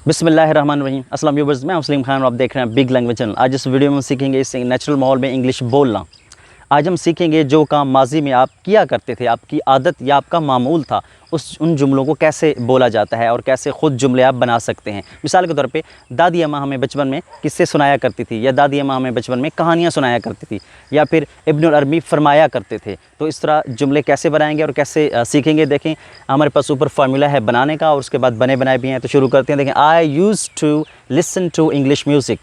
बिस्मिल्लाहिर्रहमानिर्रहीम। अस्सलाम व्यूअर्स, मैं मुस्लिम खान और आप देख रहे हैं बिग लैंग्वेज चैनल। आज इस वीडियो में हम सीखेंगे इस नेचुरल माहौल में इंग्लिश बोलना। आज हम सीखेंगे जो काम माजी में आप किया करते थे, आपकी आदत या आपका मामूल था, उन जुमलों को कैसे बोला जाता है और कैसे ख़ुद जुमले आप बना सकते हैं। मिसाल के तौर पे दादी अम्मा हमें बचपन में किस्से सुनाया करती थी, या दादी अम्मा हमें बचपन में कहानियाँ सुनाया करती थी, या फिर इब्नुल अरबी फरमाया करते थे। तो इस तरह जुमले कैसे बनाएंगे और कैसे सीखेंगे, देखें हमारे पास ऊपर फार्मूला है बनाने का और उसके बाद बने बनाए भी हैं। तो शुरू करते हैं। देखें, I use to listen to English music.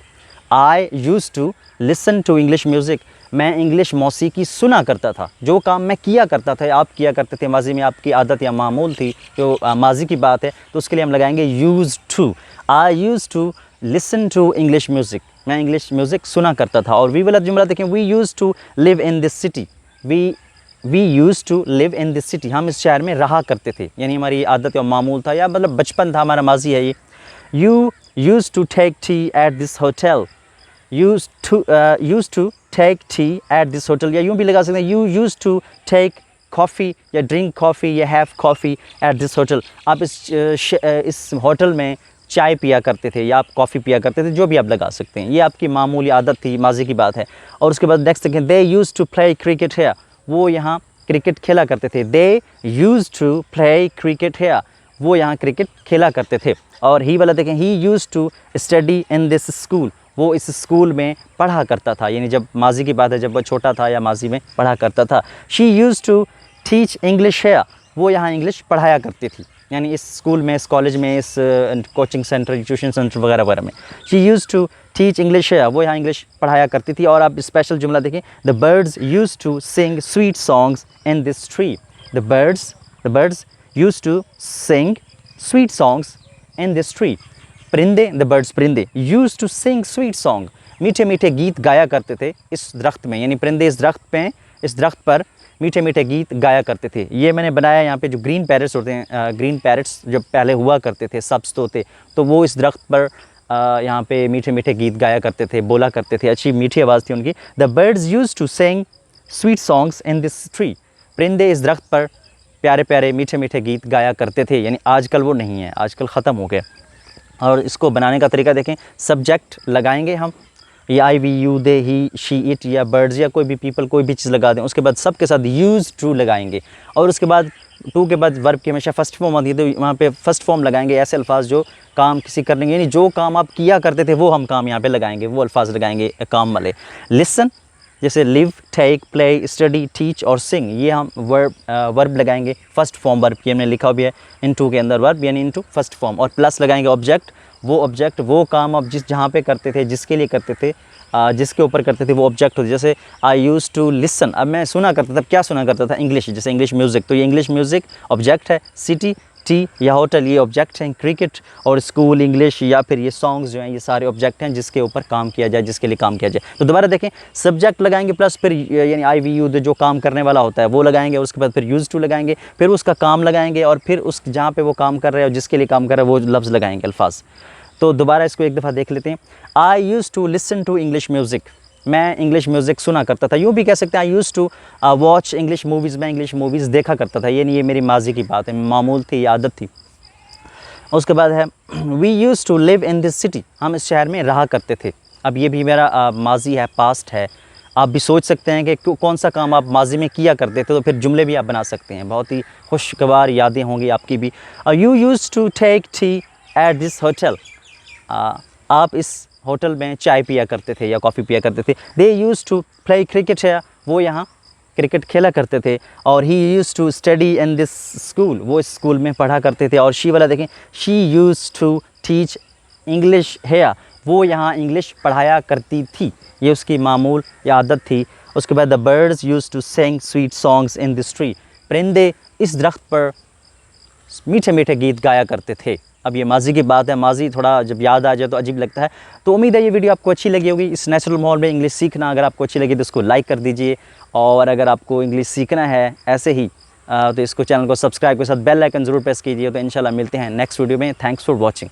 I use to listen to English music. मैं इंग्लिश मौसीकी सुना करता था। जो काम मैं किया करता था, आप किया करते थे माजी में, आपकी आदत या मामूल थी, जो माजी की बात है, तो उसके लिए हम लगाएंगे use to. I use to listen to English music. मैं इंग्लिश म्यूज़िक सुना करता था। और वी वाला जुमला देखें, we use to live in this city. We use to live in this city. हम इस शहर में रहा करते थे, यानी हमारी आदत या मामूल था, या मतलब बचपन था, हमारा माजी है ये। You use to take tea at this hotel. Use to take tea at this hotel, या यूँ भी लगा सकते हैं, you use to take coffee या ड्रिंक कॉफ़ी या have coffee at this hotel. आप इस होटल में चाय पिया करते थे या आप कॉफ़ी पिया करते थे, जो भी आप लगा सकते हैं। ये आपकी मामूली आदत थी, माजी की बात है। और उसके बाद नेक्स्ट देखें, they used to play cricket here. वो यहाँ क्रिकेट खेला करते थे। They used to play cricket here. वो यहाँ क्रिकेट खेला करते थे। और ही वाला देखें, he used to study in this school. वो इस स्कूल में पढ़ा करता था, यानी जब माजी की बात है, जब वो छोटा था या माजी में पढ़ा करता था। She use to teach English here. वो यहाँ इंग्लिश पढ़ाया करती थी, यानी इस स्कूल में, इस कॉलेज में, इस कोचिंग सेंटर, ट्यूशन सेंटर वगैरह वगैरह में। She use to teach English here. वो यहाँ इंग्लिश पढ़ाया करती थी। और आप स्पेशल जुमला देखें, the birds use to sing sweet songs in this tree. The birds use to sing sweet songs in this tree. परिंदे, द बर्ड्स, परिंदे use to sing sweet song. मीठे मीठे गीत गाया करते थे इस दरख्त में, यानी परिंदे इस दरख्त पर मीठे मीठे गीत गाया करते थे। ये मैंने बनाया यहाँ पे, जो ग्रीन पैरट्स होते हैं, ग्रीन पैरट्स जब पहले हुआ करते थे, सब्ज़ तोते, तो वो इस दरख्त पर यहाँ पे मीठे मीठे गीत गाया करते थे, बोला करते थे, अच्छी मीठी आवाज़ थी उनकी। The birds use to sing sweet songs in this tree. परिंदे इस दरख्त पर प्यारे प्यारे मीठे मीठे गीत गाया करते थे, यानी आजकल वो नहीं है, आजकल ख़त्म हो गया। और इसको बनाने का तरीका देखें, सब्जेक्ट लगाएंगे हम, या I we you they he she it या बर्ड्स या कोई भी पीपल, कोई भी चीज़ लगा दें। उसके बाद सब के साथ यूज़ टू लगाएंगे। और उसके बाद टू के बाद वर्ब की हमेशा फर्स्ट फॉर्म आती है, तो वहाँ पे फर्स्ट फॉर्म लगाएंगे ऐसे अल्फाज जो काम किसी करने के, यानी जो काम आप किया करते थे वो हम काम यहाँ पे लगाएंगे, वो अल्फाज लगाएंगे काम वाले। लिसन, जैसे live, take, play, study, teach और सिंग, ये हम वर्ब लगाएंगे फर्स्ट फॉर्म वर्ब की, हमने लिखा भी है इनटू के अंदर वर्ब, यानी इनटू फर्स्ट फॉर्म। और प्लस लगाएंगे ऑब्जेक्ट, वो काम आप जहाँ पे करते थे, जिसके लिए करते थे, जिसके ऊपर करते थे, वो ऑब्जेक्ट होते। जैसे आई यूज़ टू लिसन, अब मैं सुना करता था, क्या सुना करता था? इंग्लिश, जैसे इंग्लिश म्यूज़िक, तो ये इंग्लिश म्यूज़िक ऑब्जेक्ट है। सिटी, टी या होटल ये ऑब्जेक्ट हैं। क्रिकेट और स्कूल, इंग्लिश या फिर ये सॉन्ग्स जो हैं, ये सारे ऑब्जेक्ट हैं जिसके ऊपर काम किया जाए, जिसके लिए काम किया जाए। तो दोबारा देखें, सब्जेक्ट लगाएंगे प्लस फिर यानी आई वी यू जो काम करने वाला होता है वो लगाएंगे, उसके बाद फिर यूज़ टू लगाएंगे, फिर उसका काम लगाएंगे, और फिर उस जहाँ पे वो काम कर रहे हैं और जिसके लिए काम कर रहे हैं वो लफ्ज़ लगाएंगे, अल्फाज। तो दोबारा इसको एक दफ़ा देख लेते हैं। I use to listen to English music. मैं इंग्लिश म्यूज़िक सुना करता था। यूँ भी कह सकते हैं, I use to watch English movies. मैं इंग्लिश मूवीज़ देखा करता था। ये नहीं, ये मेरी माजी की बात है, मामूल थी, आदत थी। उसके बाद है, we use to live in this city. हम इस शहर में रहा करते थे। अब ये भी मेरा माजी है, पास्ट है। आप भी सोच सकते हैं कि कौन सा काम आप माजी में किया करते थे, तो फिर जुमले भी आप बना सकते हैं। बहुत ही खुशगवार यादें होंगी आपकी भी। You use to take tea at this hotel. आप इस होटल में चाय पिया करते थे या कॉफ़ी पिया करते थे। They used to play cricket है। वो यहाँ क्रिकेट खेला करते थे। और he used to study in this school. वो इस स्कूल में पढ़ा करते थे। और शी वाला देखें, she use to teach English here. वो यहाँ इंग्लिश पढ़ाया करती थी, ये उसकी मामूल या आदत थी। उसके बाद the birds use to sing sweet songs in this tree. परिंदे इस दरख्त पर मीठे मीठे गीत गाया करते थे। अब ये माजी की बात है, माजी थोड़ा जब याद आ जाए तो अजीब लगता है। तो उम्मीद है ये वीडियो आपको अच्छी लगी होगी। इस नेचुरल माहौल में इंग्लिश सीखना अगर आपको अच्छी लगी तो इसको लाइक कर दीजिए। और अगर आपको इंग्लिश सीखना है ऐसे ही तो इसको, चैनल को सब्सक्राइब के साथ बेल आइकन ज़रूर प्रेस कीजिए। तो इंशाल्लाह मिलते हैं नेक्स्ट वीडियो में। Thanks for watching.